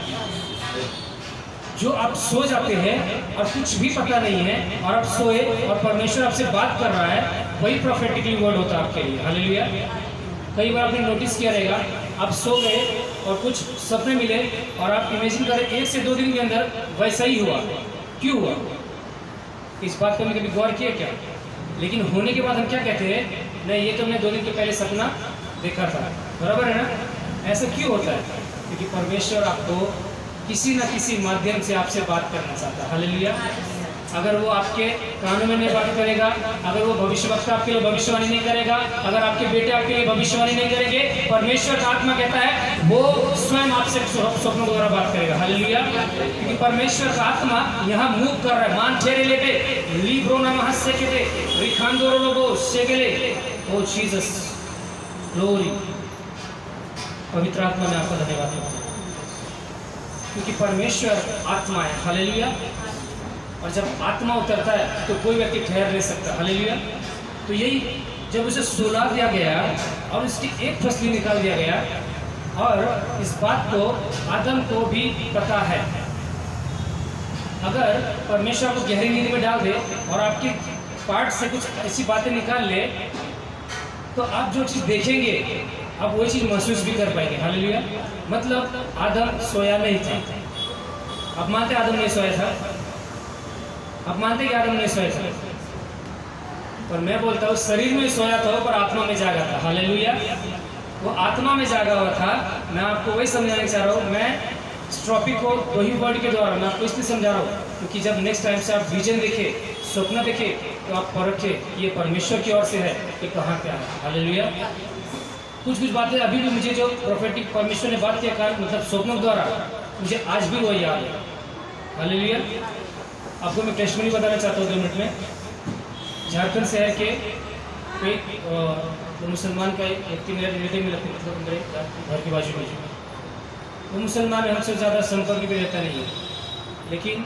जो आप सो जाते हैं और कुछ भी पता नहीं है और आप सोए और परमेश्वर आपसे बात कर रहा है, वही प्रॉफिटिकली वर्ड होता है आपके लिए। हालेलुया। कई बार आपने नोटिस किया रहेगा, आप सो गए और कुछ सपने मिले और आप इमेजिन करें 1 से 2 दिन के अंदर वैसा ही हुआ। क्यों हुआ? इस बात पर हमने कभी गौर किया क्या? लेकिन होने के बाद हम क्या कहते हैं? नहीं, ये तो मैं 2 दिन के पहले सपना देखा था। बराबर है ना? ऐसा क्यों होता है? क्योंकि परमेश्वर आपको किसी न किसी माध्यम से आपसे बात करना चाहता है। हालेलुया। अगर वो आपके कानों में नहीं बात करेगा, अगर वो भविष्यवक्ता आपके लिए भविष्यवाणी नहीं करेगा, अगर आपके बेटे आपके लिए भविष्यवाणी नहीं करेंगे, परमेश्वर का आत्मा कहता है वो स्वयं आपसे स्वप्नों द्वारा बात करेगा। हालेलुया। क्योंकि परमेश्वर का आत्मा यहाँ मूव कर रहा है। मान ठेरे लेते लीब्रो नमः सेकेते रिखांदोरो लोगो सेगले। ओ जीसस, ग्लोरी। पवित्र आत्मा में आपका धन्यवाद, क्योंकि परमेश्वर आत्मा है। हालेलुया। और जब आत्मा उतरता है तो कोई व्यक्ति ठहर नहीं सकता। हालेलुया। तो यही जब उसे सुला दिया गया और उसकी एक फसली निकाल दिया गया, और इस बात को आदम को भी पता है। अगर परमेश्वर को गहरी नींद में डाल दे और आपके पार्ट से कुछ ऐसी बातें निकाल ले, तो आप जो चीज़ देखेंगे आप वही चीज़ महसूस भी कर पाएंगे। हालेलुया। मतलब आदम सोया नहीं था। आप मानते आदम नहीं सोया था? आप मानते कि आदम नहीं सोया था? पर मैं बोलता हूँ शरीर में सोया था पर आत्मा में जागा था। हालेलुया। वो आत्मा में जागा हुआ था। मैं आपको वही समझाने चाह रहा हूँ। मैं इस टॉपिक को वही वर्ड के द्वारा मैं आपको इसलिए समझा रहा हूँ क्योंकि जब नेक्स्ट टाइम से आप विजन देखे, स्वप्न देखे, तो आप परखे ये परमेश्वर की ओर से है कि कहाँ क्या है। हालेलुया। कुछ बातें अभी भी मुझे जो प्रोफेटिक परमेश्वर ने बात किया कारण मतलब स्वप्नों द्वारा मुझे आज भी वो याद है। हालेलुया। आपको मैं टेस्टमनी बताना चाहता हूँ 2 मिनट में। झारखंड शहर के एक मुसलमान का एक व्यक्ति मेरे रिलेटिव में लगते, मतलब मेरे घर के बाजू में, वो मुसलमान है, हमसे ज़्यादा संपर्क भी रहता नहीं है, लेकिन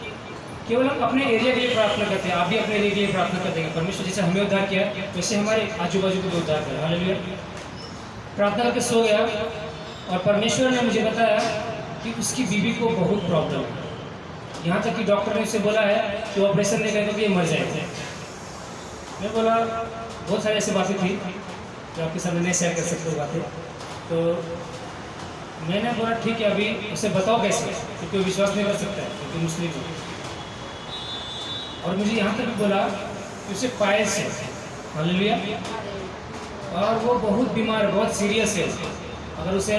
केवल हम अपने एरिया के लिए प्रार्थना करते हैं। आप भी अपने एरिया के लिए प्रार्थना करते हैं। परमेश्वर जैसे हमें उद्धार किया वैसे हमारे आजू बाजू को भी उद्धार करें। हालेलुया। प्रार्थना करके सो गया और परमेश्वर ने मुझे बताया कि उसकी बीवी को बहुत प्रॉब्लम है, यहाँ तक कि डॉक्टर ने उसे बोला है कि ऑपरेशन नहीं करेगा तो ये मर जाएगा। मैं बोला बहुत सारी ऐसी बातें थी जो आपके सामने नहीं शेयर कर सकते हो बातें। तो मैंने बोला ठीक है, अभी उसे बताओ कैसे, क्योंकि वो विश्वास नहीं कर सकता है क्योंकि मुस्लिम है। और मुझे यहाँ तक भी बोला कि उसे पायल्स है। हालेलुया। और वो बहुत बीमार है, बहुत सीरियस है। अगर उसे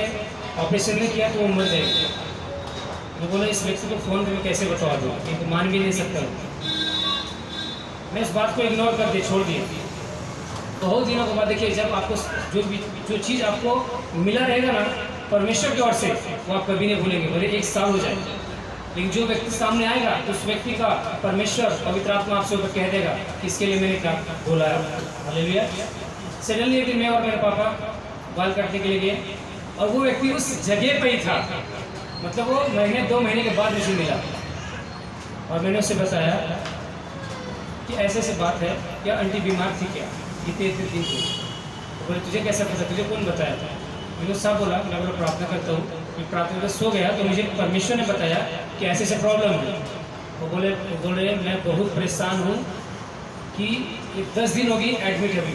ऑपरेशन नहीं किया तो वो मर जाएगी। मैं बोला इस व्यक्ति को फ़ोन करके कैसे बता दूँ, क्योंकि मान भी नहीं सकता। मैं इस बात को इग्नोर कर दिया, छोड़ दिया। बहुत दिनों के बाद देखिए जब आपको जो चीज़ आपको मिला रहेगा ना परमेश्वर की ओर से, वो आप कभी नहीं भूलेंगे, भले 1 साल हो जाए। लेकिन जो व्यक्ति सामने आएगा तो उस व्यक्ति का परमेश्वर पवित्र आत्मा आपसे ऊपर कह देगा कि इसके लिए मैंने क्या बोला है। हालेलुया। सडनली एक दिन मैं और मेरे पापा बाल काटने के लिए गए और वो व्यक्ति उस जगह पे ही था। मतलब वो 2 महीने के बाद मुझे मिला और मैंने उसे बताया कि ऐसे बात है, क्या आंटी बीमार थी क्या इतने दिन से? तो बोले तुझे कैसा पता, तुझे कौन बताया था? मैंने साहब बोला, मैं बोला प्रार्थना करता हूँ, मैं प्रार्थना करके सो गया तो मुझे परमेश्वर ने बताया कि ऐसे प्रॉब्लम है। वो बोले मैं बहुत परेशान हूँ कि 10 दिन होगी एडमिट है अभी।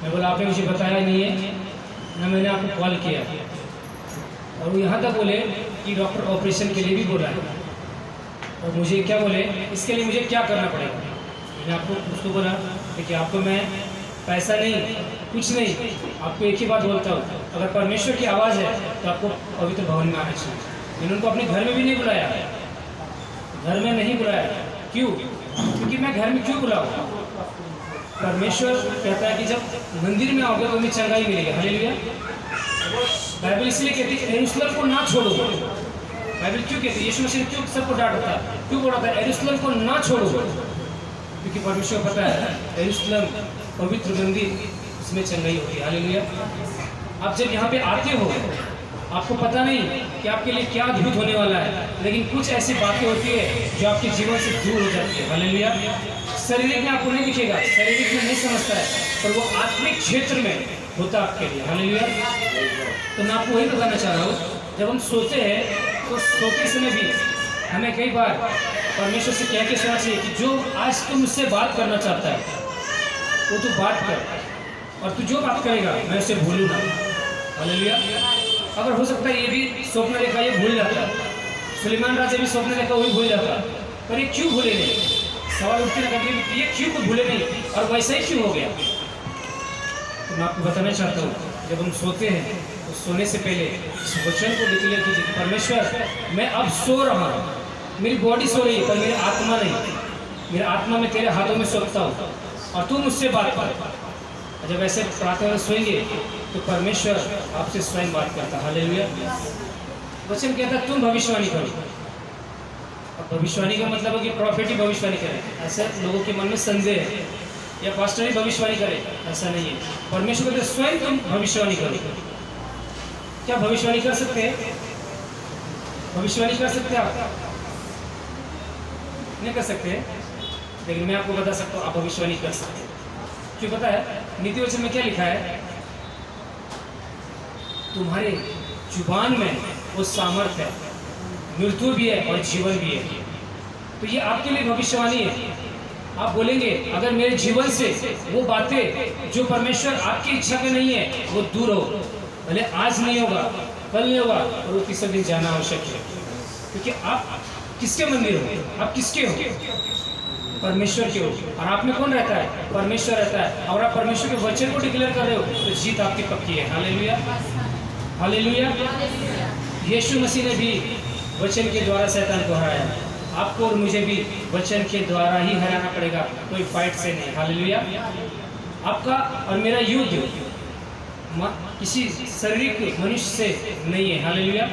मैं बोला आपने मुझे बताया नहीं है ना, मैंने आपको कॉल किया। और वो यहाँ तक बोले कि डॉक्टर ऑपरेशन के लिए भी बोला है। और मुझे क्या बोले, इसके लिए मुझे क्या करना पड़ेगा? मैंने आपको उसको बोला देखिए आपको मैं पैसा नहीं कुछ नहीं, आपको एक ही बात बोलता हूँ, अगर परमेश्वर की आवाज़ है तो आपको पवित्र भवन में आना चाहिए। मैंने उनको अपने घर में भी नहीं बुलाया, घर में नहीं बुलाया। क्यों? क्योंकि मैं घर में क्यों बुलाऊँ? परमेश्वर कहता है कि जब मंदिर में आओगे तो हमें चंगाई मिलेगी। हालेलुया। बाइबल इसलिए कहती है यरूशलेम को ना छोड़ो। बाइबल क्यों कहती है? यीशु मसीह ने क्यों सबको डांटा था, क्यों बोला था यरूशलेम को ना छोड़ो? क्योंकि परमेश्वर पता है यरूशलेम पवित्र मंदिर, उसमें चंगाई होती है। हालेलुया। आप जब यहाँ पे आते हो आपको पता नहीं कि आपके लिए क्या अद्भुत होने वाला है, लेकिन कुछ ऐसी बातें होती है जो आपके जीवन से दूर हो जाती है। हालेलुया। शारीरिक में आपको नहीं दिखेगा, शारीरिक में नहीं समझता है, पर वो आत्मिक क्षेत्र में होता आपके लिए। हालेलुया। तो मैं आपको वही बताना चाह रहा हूँ, जब हम सोते हैं तो सोते समय भी हमें कई बार परमेश्वर से कह के सोचना चाहिए कि जो आज तुम मुझसे बात करना चाहता है वो तू बात कर, और तू जो बात करेगा मैं उसे भूलूँ ना। हालेलुया। अगर हो सकता है ये भी स्वप्न देखा ये भूल जाता, सुलेमान राजा भी स्वप्न देखा वही भूल जाता, पर ये क्यों भूले नहीं? सवाल उठते ना कभी ये क्यों कुछ भूले नहीं और वैसा ही क्यों हो गया? तो मैं आपको बताना चाहता हूँ जब हम सोते हैं तो सोने से पहले इस वचन को डिक्लेयर कीजिए, परमेश्वर मैं अब सो रहा हूँ, मेरी बॉडी सो रही है पर मेरी आत्मा नहीं, मेरी आत्मा में तेरे हाथों में सोता हूँ और तू मुझसे बात कर। जब ऐसे प्रार्थना में सोएंगे तो परमेश्वर आपसे स्वयं बात करता। हालेलुया। वचन कहता तुम भविष्यवाणी करो। अब भविष्यवाणी का मतलब है कि प्रॉफिट ही भविष्यवाणी करे, ऐसा लोगों के मन में संदेह है, या पास्टर ही भविष्यवाणी करे, ऐसा नहीं है। परमेश्वर कहते स्वयं तुम भविष्यवाणी करो। क्या भविष्यवाणी कर सकते हैं? भविष्यवाणी कर सकते हैं आप? नहीं कर सकते हैं, लेकिन मैं आपको बता सकता हूँ आप भविष्यवाणी कर सकते हैं। क्यों पता है? नीति वचन में क्या लिखा है? तुम्हारे जुबान में वो सामर्थ है, मृत्यु भी है और जीवन भी है। तो ये आपके लिए भविष्यवाणी है। आप बोलेंगे अगर मेरे जीवन से वो बातें जो परमेश्वर आपकी इच्छा में नहीं है वो दूर हो, भले आज नहीं होगा, कल नहीं होगा, और वो तीसरे दिन जाना आवश्यक है। क्योंकि आप किसके मंदिर हो? आप किसके हो? परमेश्वर के हो। और आप में कौन रहता है? परमेश्वर रहता है। और आप परमेश्वर के वचन को डिक्लेयर कर रहे हो तो जीत आपकी पक्की है। Hallelujah, hallelujah. यीशु मसीह ने भी वचन के द्वारा शैतान को हराया। आपको और मुझे भी वचन के द्वारा ही हराना पड़ेगा, कोई फाइट से नहीं। हालेलुया। आपका और मेरा युद्ध किसी शारीरिक मनुष्य से नहीं है। हालेलुया।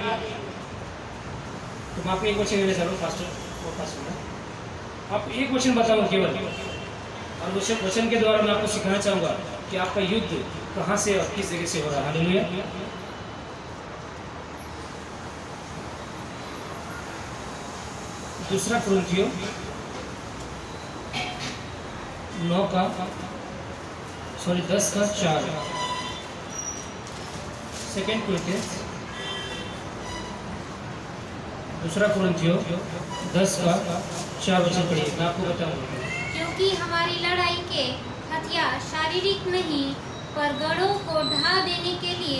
तो मैं आपको एक वचन देना चाह रहा हूँ पास्टर, आप एक वचन बताओ केवल, और वचन के द्वारा मैं आपको सिखाना चाहूँगा कि आपका युद्ध कहाँ से और किस जगह से हो रहा है। हालेलुया। दूसरा कुरिन्थियों 10:4। सेकेंड कुरिन्थियंस, दूसरा कुरिन्थियों 10:4 वचन पढ़िए, मैं आपको बताऊंगा। क्योंकि हमारी लड़ाई के हथियार शारीरिक नहीं पर गढ़ों को ढा देने के लिए